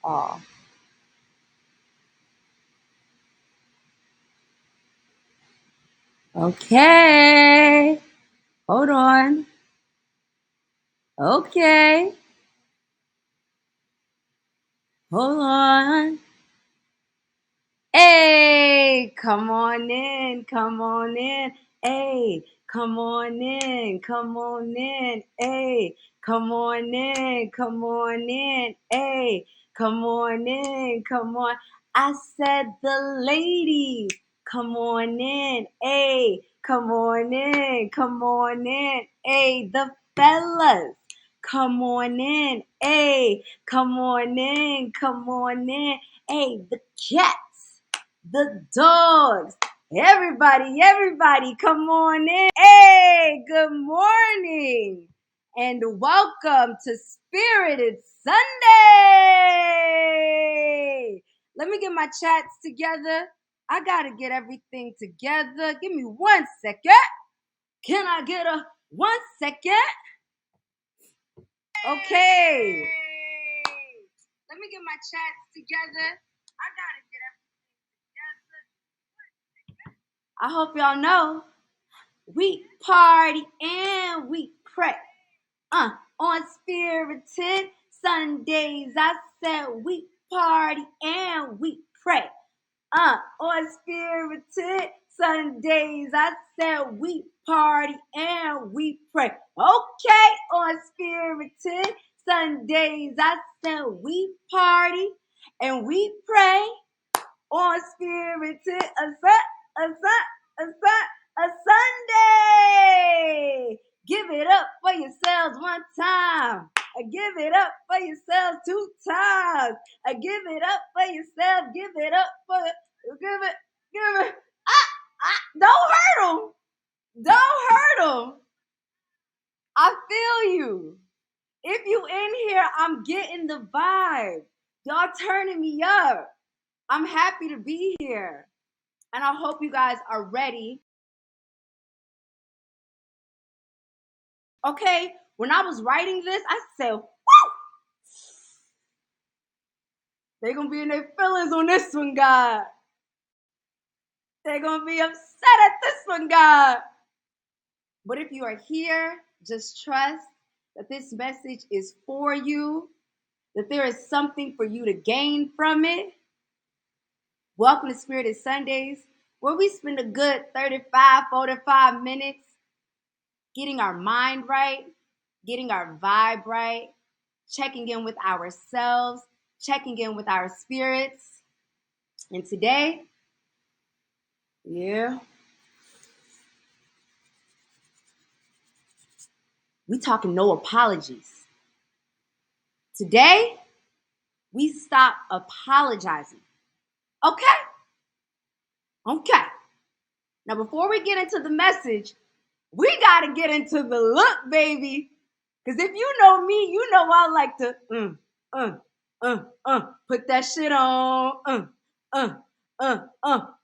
all. Okay. Hold on. Okay. Hold on. Hey, come on in. Come on in. Hey, come on in. Come on in. Hey, come on in. Come on in. Hey, come on in. Come on. I said the ladies. Come on in. Hey, come on in. Come on in. Hey, the fellas. Come on in. Hey, come on in. Come on in. Hey, the cats, the dogs, everybody, come on in. Hey, good morning and welcome to Spirited Sunday. Let me get my chats together. I gotta get everything together. Give me 1 second. Can I get a 1 second? Okay. Let me get my chats together. I gotta get everything together. I hope y'all know we party and we pray. On Spirited Sundays, I said we party and we pray. On Spirited Sundays, I said we party and we pray. Okay, on Spirited Sundays, I said we party and we pray. On Spirited a Sunday. Give it up for yourselves 1 time. Give it up for yourselves 2 times. Give it up for yourself. Give it up for give it. Don't hurt them. Don't hurt them. I feel you. If you in here, I'm getting the vibe. Y'all turning me up. I'm happy to be here. And I hope you guys are ready. Okay, when I was writing this, I said, woo! They're going to be in their feelings on this one, God. They're going to be upset at this one, God. But if you are here, just trust that this message is for you, that there is something for you to gain from it. Welcome to Spirited Sundays, where we spend a good 45 minutes getting our mind right, getting our vibe right, checking in with ourselves, checking in with our spirits. And today, we talking no apologies. Today, we stop apologizing. Okay? Now, before we get into the message, we got to get into the look, baby. Because if you know me, you know I like to put that shit on.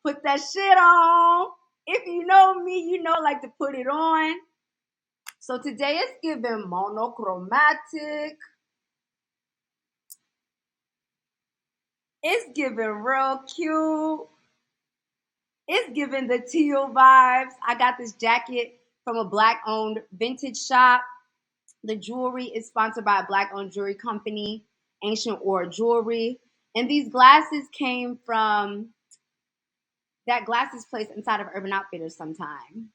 Put that shit on. If you know me, you know I like to put it on. So today it's giving monochromatic. It's giving real cute. It's giving the teal vibes. I got this jacket from a Black-owned vintage shop. The jewelry is sponsored by a Black-owned jewelry company, Ancient Ore Jewelry. And these glasses came from that glasses place inside of Urban Outfitters sometime.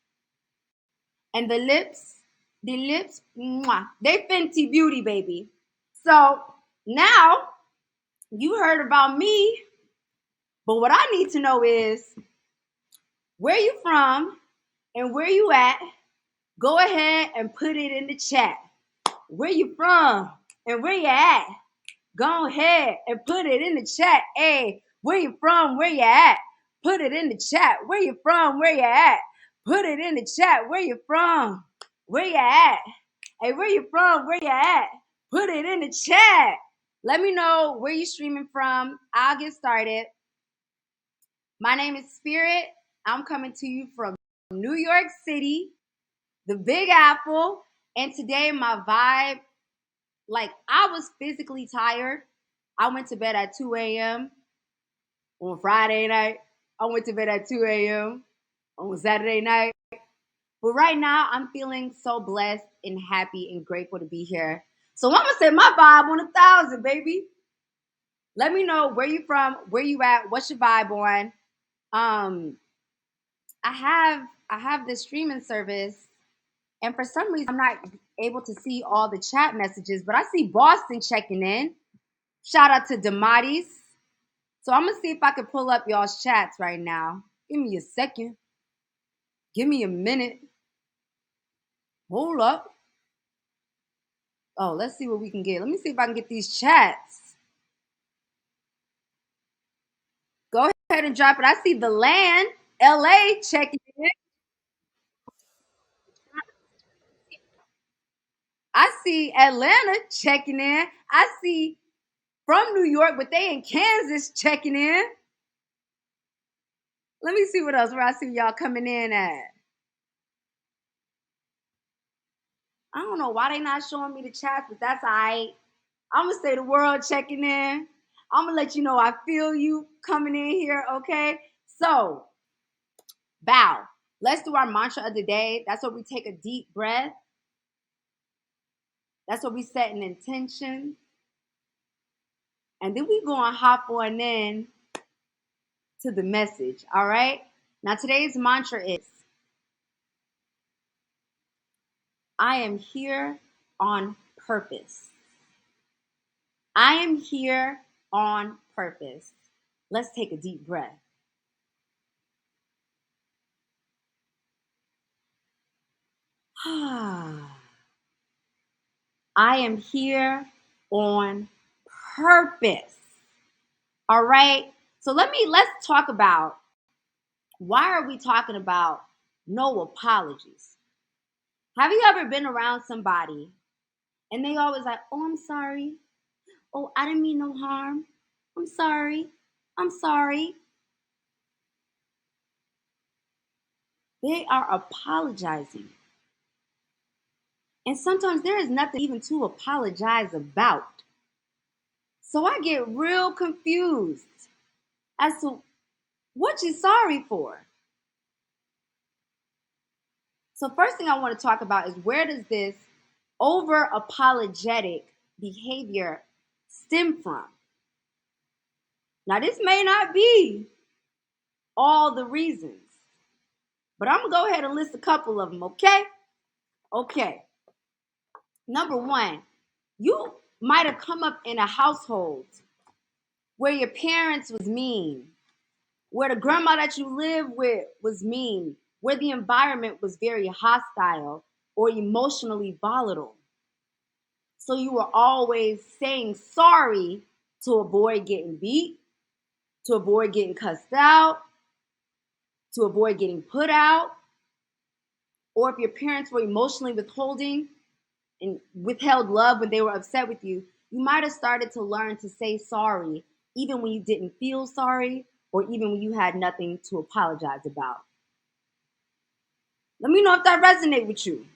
And the lips, mwah, they Fenty Beauty, baby. So now you heard about me, but what I need to know is where you from and where you at. Go ahead and put it in the chat. Where you from and where you at? Go ahead and put it in the chat. Hey, where you from? Where you at? Put it in the chat. Where you from? Where you at? Put it in the chat. Where you from? Where you at? Hey, where you from? Where you at? Put it in the chat. Let me know where you streaming from. I'll get started. My name is Spirit. I'm coming to you from New York City, the Big Apple. And today my vibe, like I was physically tired. I went to bed at 2 a.m. on Friday night. I went to bed at 2 a.m. on Saturday night. But right now, I'm feeling so blessed and happy and grateful to be here. So I'm gonna say my vibe on 1,000, baby. Let me know where you from, where you at, what's your vibe on. Um, I have this streaming service, and for some reason I'm not able to see all the chat messages, but I see Boston checking in. Shout out to Dematis. So I'm gonna see if I can pull up y'all's chats right now. Give me a second. Give me a minute. Hold up. Oh, let's see what we can get. Let me see if I can get these chats. Go ahead and drop it. I see the land, LA checking in. I see Atlanta checking in. I see from New York, but they in Kansas checking in. Let me see what else where I see y'all coming in at. I don't know why they not showing me the chats, but that's all right. I'm gonna say the world checking in. I'm gonna let you know I feel you coming in here, okay? So, bow. Let's do our mantra of the day. That's where we take a deep breath. That's where we set an intention. And then we go and hop on in to the message, all right? Now, today's mantra is I am here on purpose. I am here on purpose. Let's take a deep breath. I am here on purpose. All right. So let's talk about why are we talking about no apologies? Have you ever been around somebody and they always like, "Oh, I'm sorry. Oh, I didn't mean no harm. I'm sorry. I'm sorry." They are apologizing. And sometimes there is nothing even to apologize about. So I get real confused as to what you're sorry for. So first thing I want to talk about is where does this over apologetic behavior stem from? Now this may not be all the reasons, but I'm going to go ahead and list a couple of them, okay? Okay. Number one, you might have come up in a household where your parents was mean, where the grandma that you live with was mean, where the environment was very hostile or emotionally volatile. So you were always saying sorry to avoid getting beat, to avoid getting cussed out, to avoid getting put out. Or if your parents were emotionally withholding and withheld love when they were upset with you, you might have started to learn to say sorry even when you didn't feel sorry or even when you had nothing to apologize about. Let me know if that resonates with you.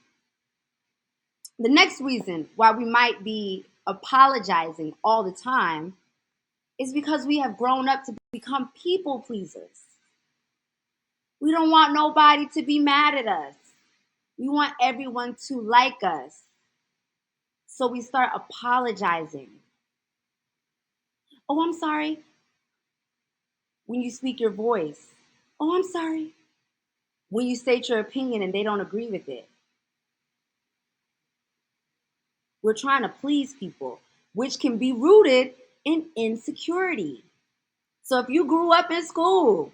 The next reason why we might be apologizing all the time is because we have grown up to become people pleasers. We don't want nobody to be mad at us. We want everyone to like us. So we start apologizing. "Oh, I'm sorry." When you speak your voice. "Oh, I'm sorry." When you state your opinion and they don't agree with it. We're trying to please people, which can be rooted in insecurity. So if you grew up in school,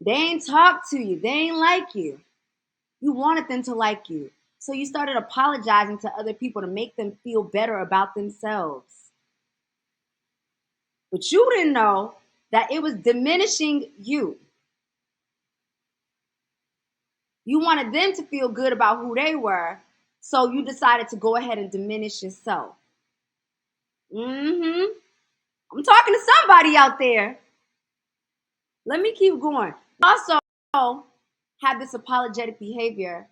they ain't talk to you, they ain't like you. You wanted them to like you. So you started apologizing to other people to make them feel better about themselves. But you didn't know that it was diminishing you. You wanted them to feel good about who they were, so you decided to go ahead and diminish yourself. Mm-hmm. I'm talking to somebody out there. Let me keep going. Also, have this apologetic behavior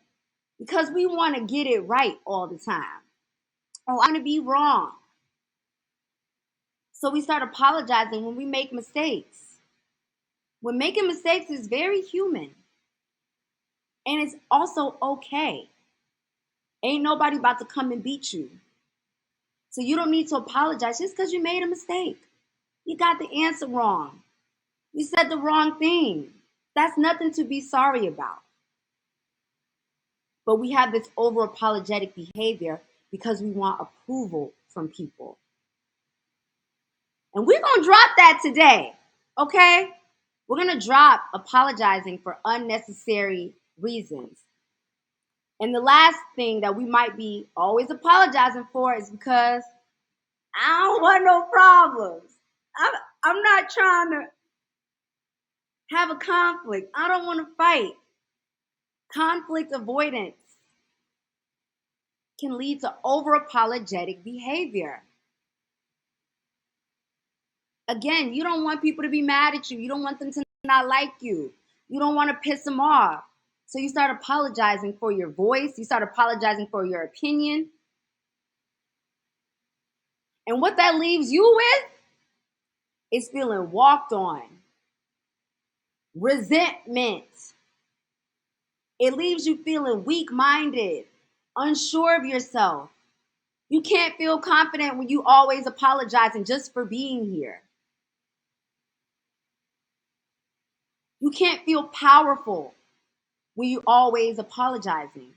because we want to get it right all the time. Oh, I'm going to be wrong. So we start apologizing when we make mistakes. When making mistakes is very human. And it's also okay. Ain't nobody about to come and beat you. So you don't need to apologize just because you made a mistake. You got the answer wrong. You said the wrong thing. That's nothing to be sorry about. But we have this over apologetic behavior because we want approval from people. And we're going to drop that today, okay? We're going to drop apologizing for unnecessary reasons. And the last thing that we might be always apologizing for is because I don't want no problems. I'm not trying to have a conflict. I don't want to fight. Conflict avoidance can lead to over apologetic behavior. Again, you don't want people to be mad at you. You don't want them to not like you. You don't want to piss them off. So you start apologizing for your voice. You start apologizing for your opinion. And what that leaves you with is feeling walked on, resentment. It leaves you feeling weak-minded, unsure of yourself. You can't feel confident when you always apologizing just for being here. You can't feel powerful when you always apologizing.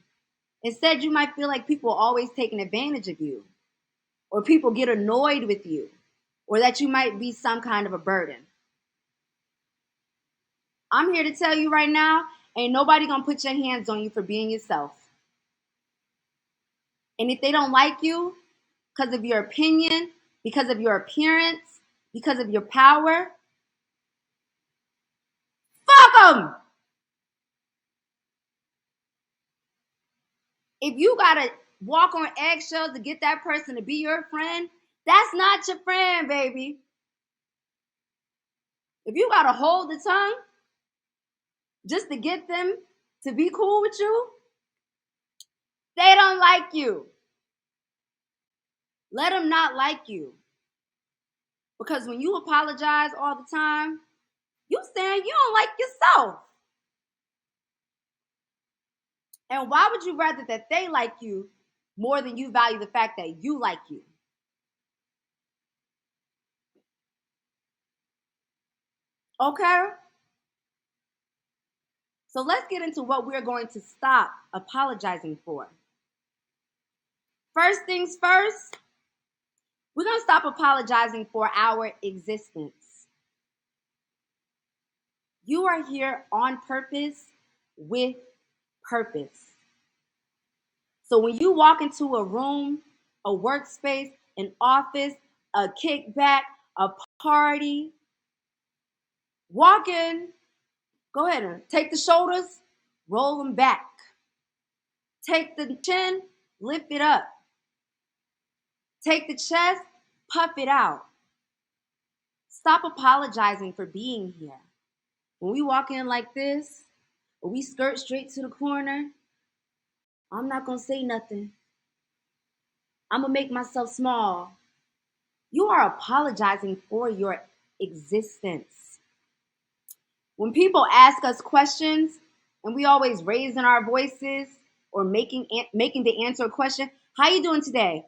Instead, you might feel like people are always taking advantage of you, or people get annoyed with you, or that you might be some kind of a burden. I'm here to tell you right now, ain't nobody gonna put your hands on you for being yourself. And if they don't like you because of your opinion, because of your appearance, because of your power, fuck them. If you gotta walk on eggshells to get that person to be your friend, that's not your friend, baby. If you gotta hold the tongue just to get them to be cool with you, they don't like you. Let them not like you. Because when you apologize all the time, you saying you don't like yourself. And why would you rather that they like you more than you value the fact that you like you? Okay? So let's get into what we're going to stop apologizing for. First things first, we're going to stop apologizing for our existence. You are here on purpose with purpose. So when you walk into a room, a workspace, an office, a kickback, a party, walk in, go ahead and take the shoulders, roll them back. Take the chin, lift it up. Take the chest, puff it out. Stop apologizing for being here. When we walk in like this, or we skirt straight to the corner, I'm not going to say nothing. I'm going to make myself small. You are apologizing for your existence. When people ask us questions and we always raising our voices or making the answer a question, how you doing today?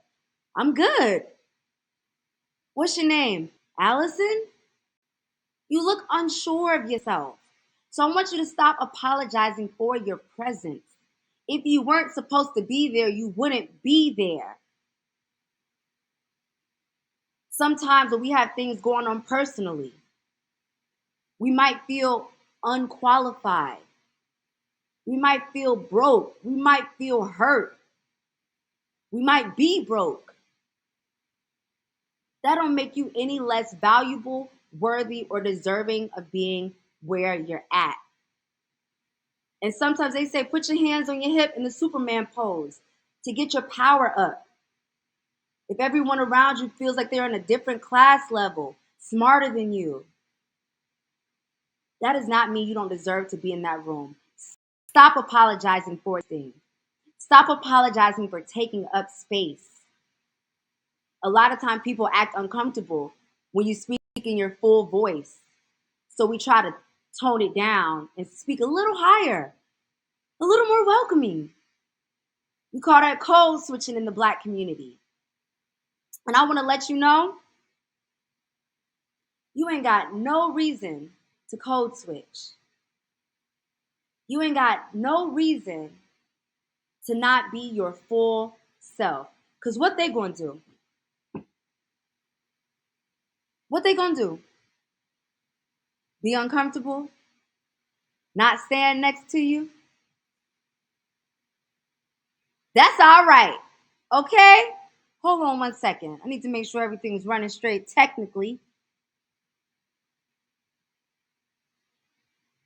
I'm good. What's your name? Allison? You look unsure of yourself. So I want you to stop apologizing for your presence. If you weren't supposed to be there, you wouldn't be there. Sometimes when we have things going on personally, we might feel unqualified. We might feel broke. We might feel hurt. We might be broke. That don't make you any less valuable, worthy, or deserving of being where you're at. And sometimes they say, put your hands on your hip in the Superman pose to get your power up. If everyone around you feels like they're in a different class level, smarter than you, that does not mean you don't deserve to be in that room. Stop apologizing for things. Stop apologizing for taking up space. A lot of times people act uncomfortable when you speak in your full voice. So we try to tone it down and speak a little higher, a little more welcoming. We call that code switching in the Black community. And I want to let you know, you ain't got no reason to code switch. You ain't got no reason to not be your full self. Because what they gonna do? What they gonna do? Be uncomfortable? Not stand next to you? That's all right. Okay? Hold on 1 second. I need to make sure everything's running straight technically.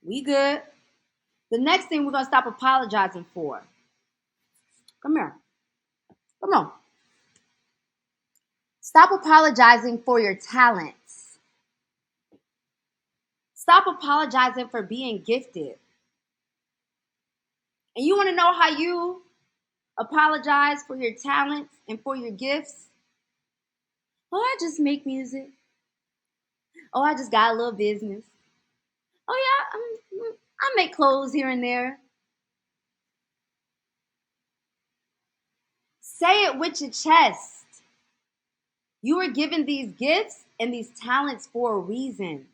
We good. The next thing we're gonna stop apologizing for. Come here. Come on. Stop apologizing for your talents. Stop apologizing for being gifted. And you want to know how you apologize for your talents and for your gifts? Oh, I just make music. Oh, I just got a little business. Oh, yeah, I make clothes here and there. Say it with your chest. You were given these gifts and these talents for a reason.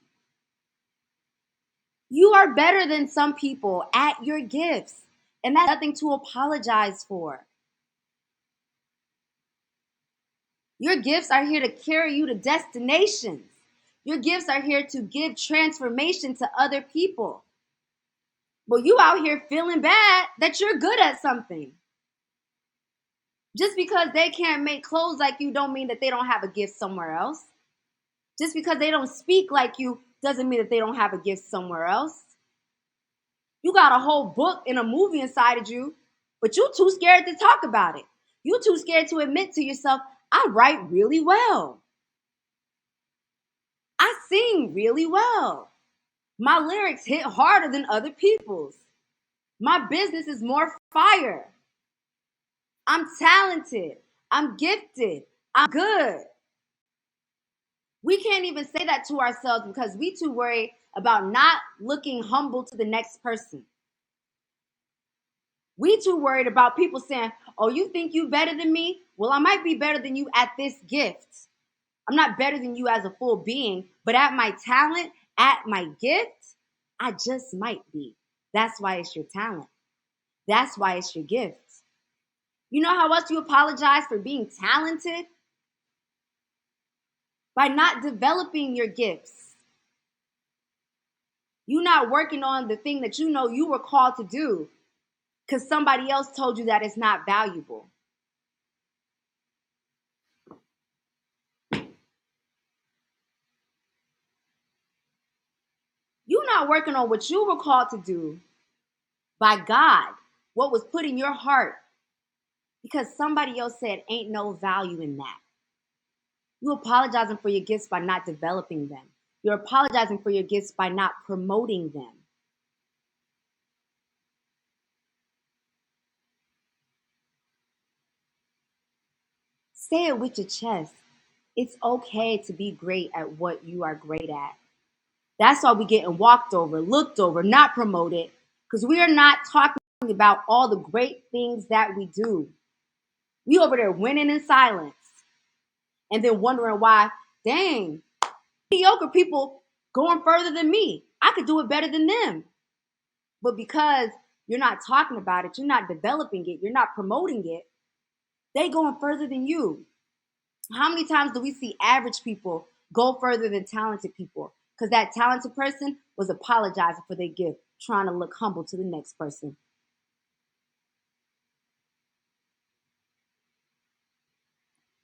You are better than some people at your gifts, and that's nothing to apologize for. Your gifts are here to carry you to destinations. Your gifts are here to give transformation to other people. But you out here feeling bad that you're good at something. Just because they can't make clothes like you don't mean that they don't have a gift somewhere else. Just because they don't speak like you doesn't mean that they don't have a gift somewhere else. You got a whole book and a movie inside of you, but you too scared to talk about it. You too scared to admit to yourself, I write really well. I sing really well. My lyrics hit harder than other people's. My business is more fire. I'm talented. I'm gifted. I'm good. We can't even say that to ourselves because we too worried about not looking humble to the next person. We too worried about people saying, oh, you think you better than me? Well, I might be better than you at this gift. I'm not better than you as a full being, but at my talent, at my gift, I just might be. That's why it's your talent. That's why it's your gift. You know how else you apologize for being talented? By not developing your gifts. You not working on the thing that you know you were called to do because somebody else told you that it's not valuable. You not working on what you were called to do by God, what was put in your heart, because somebody else said ain't no value in that. You're apologizing for your gifts by not developing them. You're apologizing for your gifts by not promoting them. Say it with your chest. It's okay to be great at what you are great at. That's why we're getting walked over, looked over, not promoted, because we are not talking about all the great things that we do. We over there winning in silence and then wondering why, dang, mediocre people going further than me. I could do it better than them. But because you're not talking about it, you're not developing it, you're not promoting it, they going further than you. How many times do we see average people go further than talented people? Because that talented person was apologizing for their gift, trying to look humble to the next person.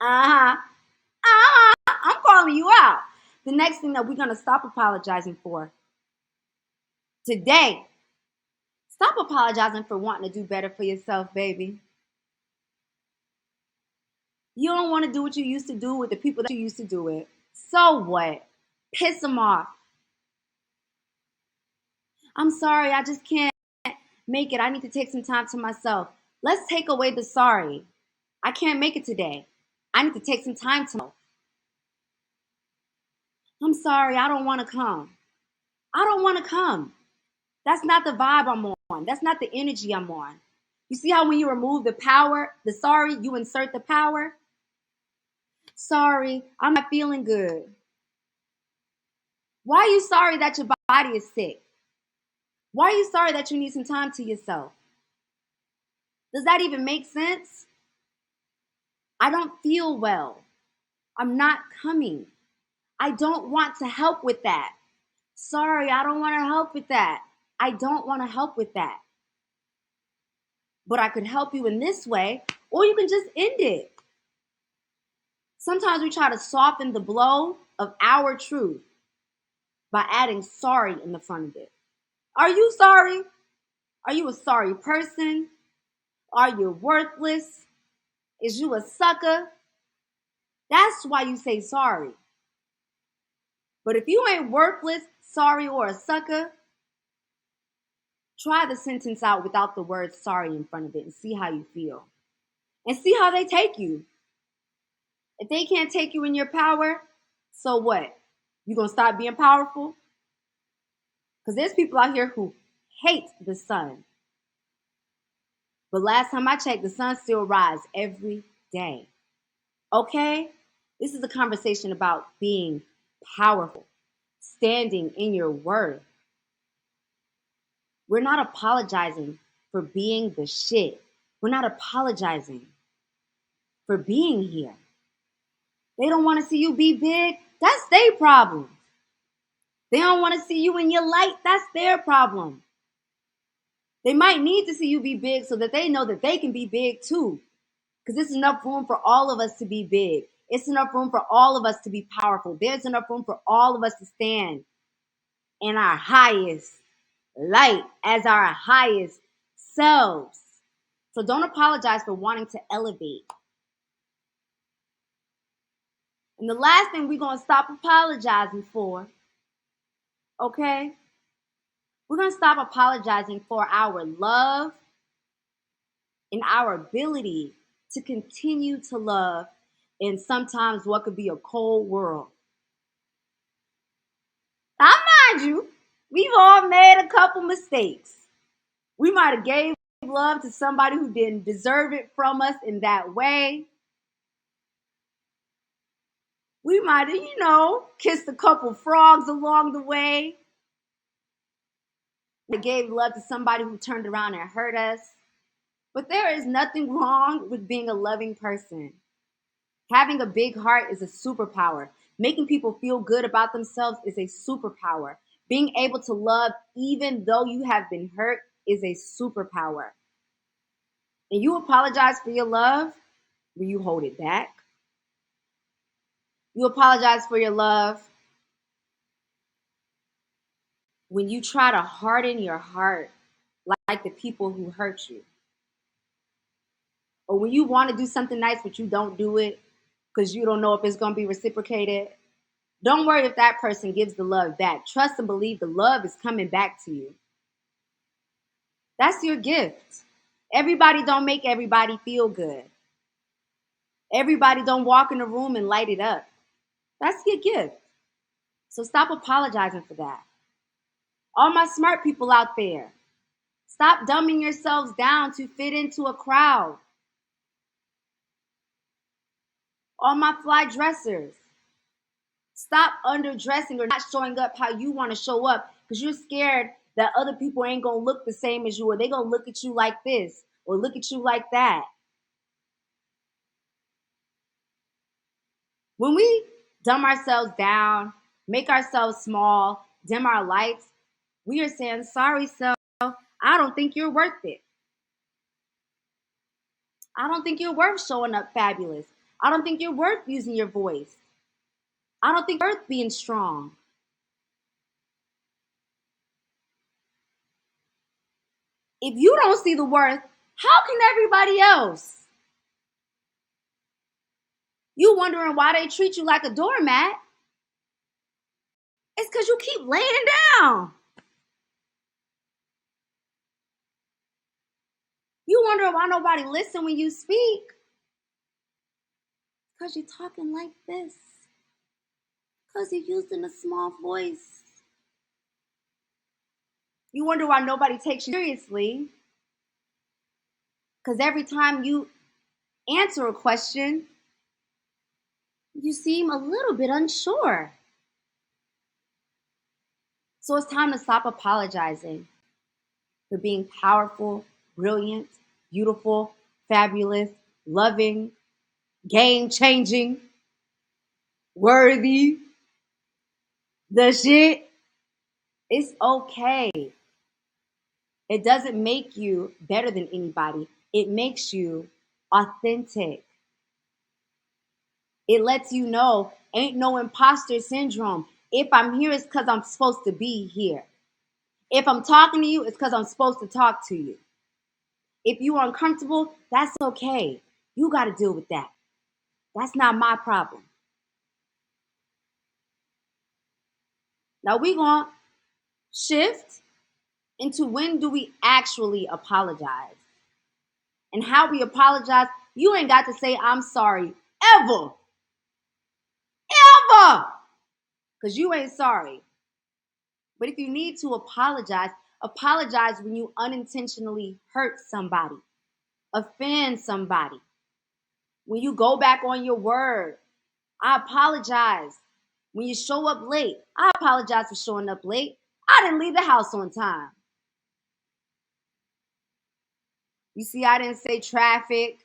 Uh-huh. Uh-huh. I'm calling you out. The next thing that we're going to stop apologizing for today, stop apologizing for wanting to do better for yourself, baby. You don't want to do what you used to do with the people that you used to do it. So what? Piss them off. I'm sorry, I just can't make it. I need to take some time to myself. Let's take away the sorry. I can't make it today. I need to take some time to myself. I'm sorry, I don't want to come. I don't want to come. That's not the vibe I'm on. That's not the energy I'm on. You see how when you remove the power, the sorry, you insert the power? Sorry, I'm not feeling good. Why are you sorry that your body is sick? Why are you sorry that you need some time to yourself? Does that even make sense? I don't feel well. I'm not coming. I don't want to help with that. Sorry, I don't want to help with that. I don't want to help with that. But I could help you in this way, or you can just end it. Sometimes we try to soften the blow of our truth by adding sorry in the front of it. Are you sorry? Are you a sorry person? Are you worthless? Is you a sucker? That's why you say sorry. But if you ain't worthless, sorry, or a sucker, try the sentence out without the word sorry in front of it and see how you feel. And see how they take you. If they can't take you in your power, so what? You gonna stop being powerful? Because there's people out here who hate the sun. But last time I checked, the sun still rises every day. Okay? This is a conversation about being powerful, standing in your worth. We're not apologizing for being the shit. We're not apologizing for being here. They don't want to see you be big. That's their problem. They don't want to see you in your light. That's their problem. They might need to see you be big so that they know that they can be big too. Because there's enough room for all of us to be big. It's enough room for all of us to be powerful. There's enough room for all of us to stand in our highest light as our highest selves. So don't apologize for wanting to elevate. And the last thing we're going to stop apologizing for, okay? We're going to stop apologizing for our love and our ability to continue to love in sometimes what could be a cold world. Now, mind you, we've all made a couple mistakes. We might have gave love to somebody who didn't deserve it from us in that way. We might have, kissed a couple frogs along the way. We gave love to somebody who turned around and hurt us. But there is nothing wrong with being a loving person. Having a big heart is a superpower. Making people feel good about themselves is a superpower. Being able to love even though you have been hurt is a superpower. And you apologize for your love when you hold it back. You apologize for your love when you try to harden your heart like the people who hurt you. Or when you want to do something nice but you don't do it because you don't know if it's going to be reciprocated. Don't worry if that person gives the love back. Trust and believe the love is coming back to you. That's your gift. Everybody don't make everybody feel good. Everybody don't walk in the room and light it up. That's your gift. So stop apologizing for that. All my smart people out there, stop dumbing yourselves down to fit into a crowd. All my fly dressers, stop underdressing or not showing up how you want to show up because you're scared that other people ain't going to look the same as you, or they going to look at you like this or look at you like that. When we dumb ourselves down, make ourselves small, dim our lights, we are saying, sorry, self, I don't think you're worth it. I don't think you're worth showing up fabulous. I don't think you're worth using your voice. I don't think you're worth being strong. If you don't see the worth, how can everybody else? You wondering why they treat you like a doormat? It's because you keep laying down. You wondering why nobody listen when you speak? Because you're talking like this. Because you're using a small voice. You wonder why nobody takes you seriously. Because every time you answer a question, you seem a little bit unsure. So it's time to stop apologizing for being powerful, brilliant, beautiful, fabulous, loving, game changing, worthy, the shit. It's okay. It doesn't make you better than anybody. It makes you authentic. It lets you know ain't no imposter syndrome. If I'm here, it's because I'm supposed to be here. If I'm talking to you, it's because I'm supposed to talk to you. If you are uncomfortable, that's okay. You got to deal with that. That's not my problem. Now we're going to shift into when do we actually apologize and how we apologize. You ain't got to say I'm sorry ever, ever, because you ain't sorry. But if you need to apologize, apologize when you unintentionally hurt somebody, offend somebody. When you go back on your word, I apologize. When you show up late, I apologize for showing up late. I didn't leave the house on time. You see, I didn't say traffic.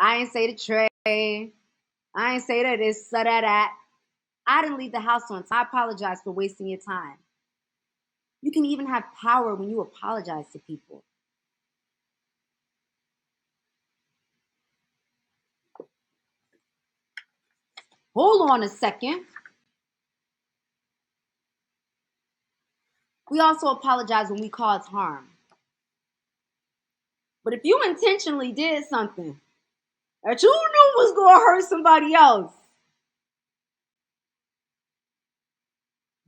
I didn't say the train. I didn't say that this, so that. I didn't leave the house on time. I apologize for wasting your time. You can even have power when you apologize to people. Hold on a second. We also apologize when we cause harm. But if you intentionally did something that you knew was going to hurt somebody else,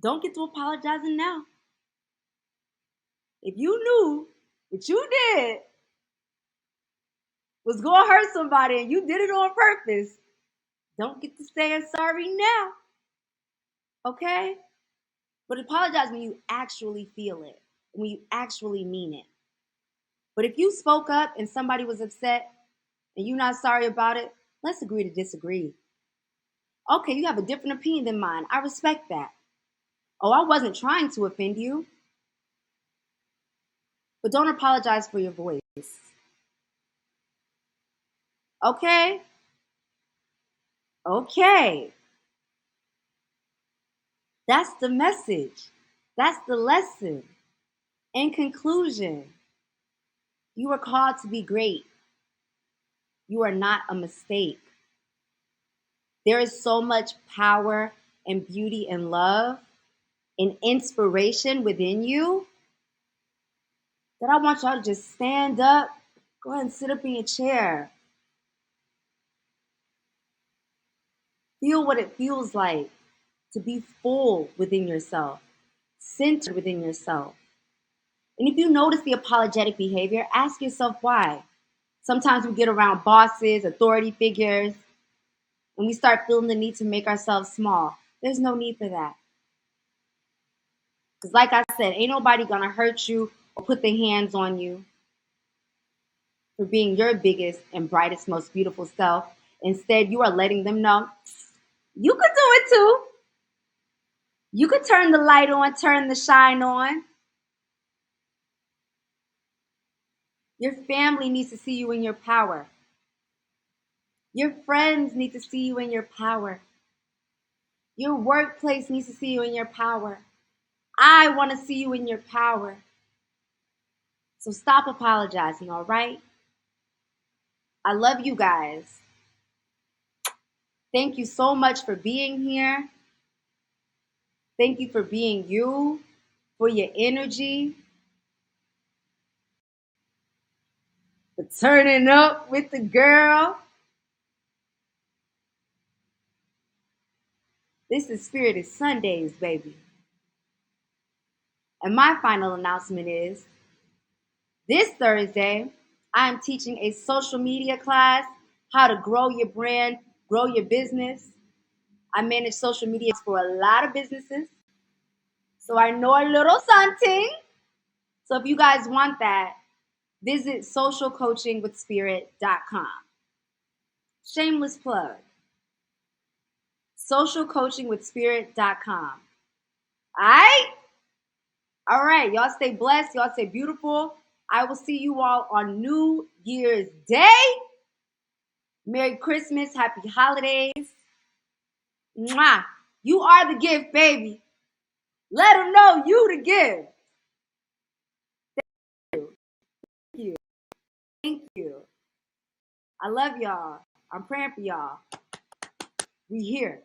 don't get to apologizing now. If you knew what you did was going to hurt somebody and you did it on purpose, don't get to saying sorry now. Okay? But apologize when you actually feel it, when you actually mean it. But if you spoke up and somebody was upset and you're not sorry about it, let's agree to disagree. Okay, you have a different opinion than mine. I respect that. Oh, I wasn't trying to offend you. But don't apologize for your voice. Okay? Okay. That's the message. That's the lesson. In conclusion, you are called to be great. You are not a mistake. There is so much power and beauty and love and inspiration within you that I want y'all to just stand up, go ahead and sit up in your chair. Feel what it feels like to be full within yourself, centered within yourself. And if you notice the apologetic behavior, ask yourself why. Sometimes we get around bosses, authority figures, and we start feeling the need to make ourselves small. There's no need for that. Because, like I said, ain't nobody gonna hurt you or put their hands on you for being your biggest and brightest, most beautiful self. Instead, you are letting them know you could do it too. You could turn the light on, turn the shine on. Your family needs to see you in your power. Your friends need to see you in your power. Your workplace needs to see you in your power. I want to see you in your power. So stop apologizing, all right? I love you guys. Thank you so much for being here. Thank you for being you, for your energy, for turning up with the girl. This is Spirited Sundays, baby. And my final announcement is this Thursday, I am teaching a social media class, how to grow your brand, grow your business. I manage social media for a lot of businesses. So I know a little something. So if you guys want that, visit socialcoachingwithspirit.com. Shameless plug. Socialcoachingwithspirit.com. All right? All right. Y'all stay blessed. Y'all stay beautiful. I will see you all on New Year's Day. Merry Christmas. Happy holidays. Mwah. You are the gift, baby. Let them know you the gift. Thank you. Thank you. I love y'all. I'm praying for y'all. We here.